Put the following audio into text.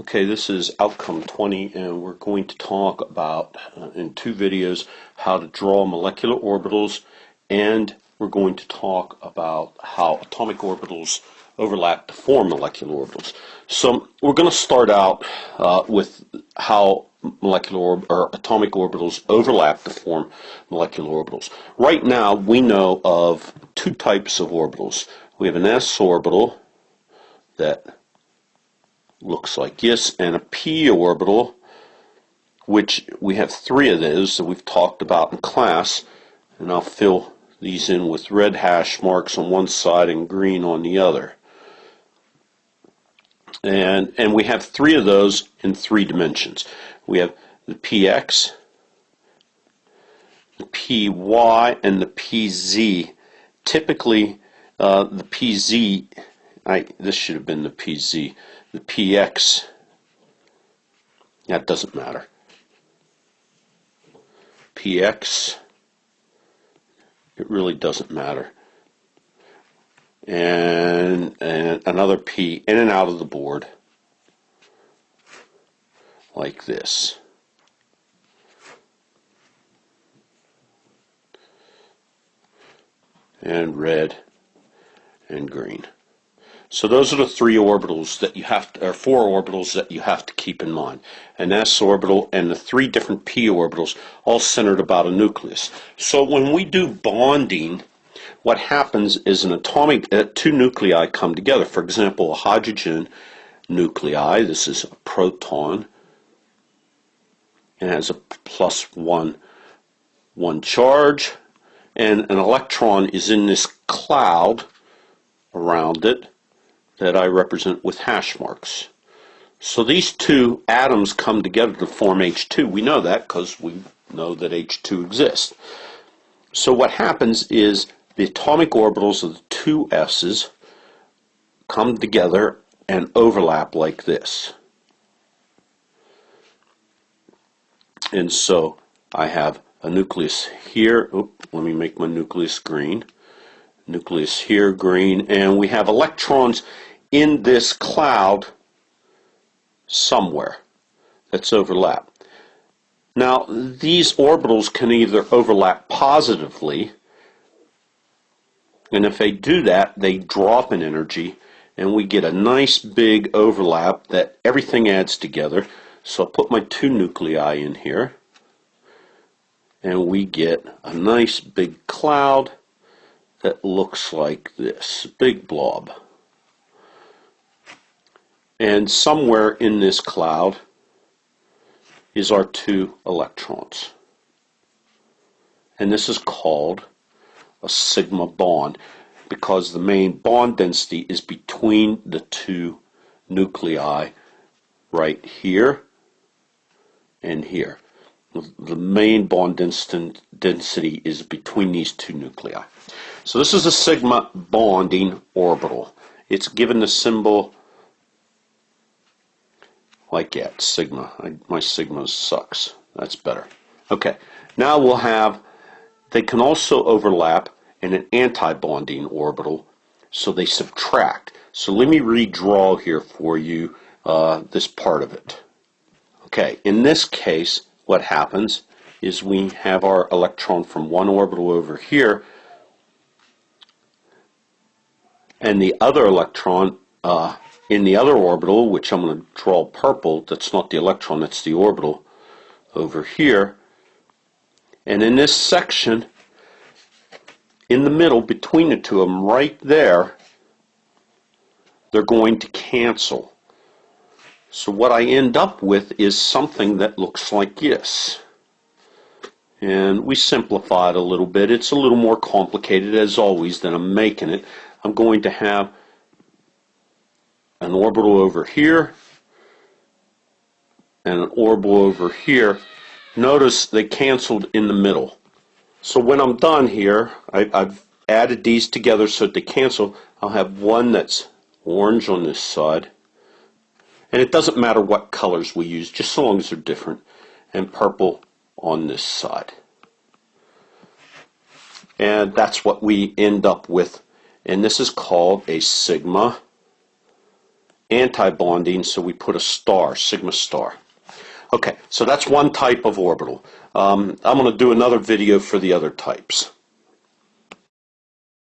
Okay, this is outcome 20, and we're going to talk about, in two videos, how to draw molecular orbitals, and we're going to talk about how atomic orbitals overlap to form molecular orbitals. So we're going to start out with how or atomic orbitals overlap to form molecular orbitals. Right now, we know of two types of orbitals. We have an s orbital that looks like this, and a p orbital, which we have three of those that we've talked about in class, and I'll fill these in with red hash marks on one side and green on the other. And we have three of those in three dimensions. We have the px, the py, and the pz. Typically, the pz, this should have been the pz. The px, that doesn't matter. Px, it really doesn't matter. And another p in and out of the board, like this. And red and green. So those are the three orbitals that you have to, or four orbitals that you have to keep in mind. An s orbital and the three different p orbitals, all centered about a nucleus. So when we do bonding, what happens is an atomic, two nuclei come together. For example, a hydrogen nuclei, this is a proton, and has a +1 charge, and an electron is in this cloud around it that I represent with hash marks. So these two atoms come together to form H2. We know that because we know that H2 exists. So what happens is the atomic orbitals of the two S's come together and overlap like this. And so I have a nucleus here. Let me make my nucleus green. Nucleus here, green, and we have electrons in this cloud somewhere that's overlapped. Now, these orbitals can either overlap positively, and if they do that, they drop in energy, and we get a nice big overlap that everything adds together. So I'll put my two nuclei in here, and we get a nice big cloud that looks like this, big blob. And somewhere in this cloud is our two electrons. And this is called a sigma bond because the main bond density is between the two nuclei right here and here. The main bond density is between these two nuclei. So this is a sigma bonding orbital. It's given the symbol like that, sigma. My sigma sucks. That's better. Okay, now we'll have, they can also overlap in an anti-bonding orbital, so they subtract. So let me redraw here for you this part of it. Okay, in this case, what happens is we have our electron from one orbital over here, and the other electron in the other orbital, which I'm going to draw purple, that's not the electron, that's the orbital over here. And in this section, in the middle, between the two of them, right there, they're going to cancel. So what I end up with is something that looks like this. And we simplify it a little bit. It's a little more complicated, as always, than I'm making it. I'm going to have an orbital over here and an orbital over here. Notice they canceled in the middle. So when I'm done here, I've added these together so that they cancel. I'll have one that's orange on this side, and it doesn't matter what colors we use, just so long as they're different, and purple on this side. And that's what we end up with, and this is called a sigma antibonding, so we put a star, sigma star. Okay, so that's one type of orbital. I'm going to do another video for the other types.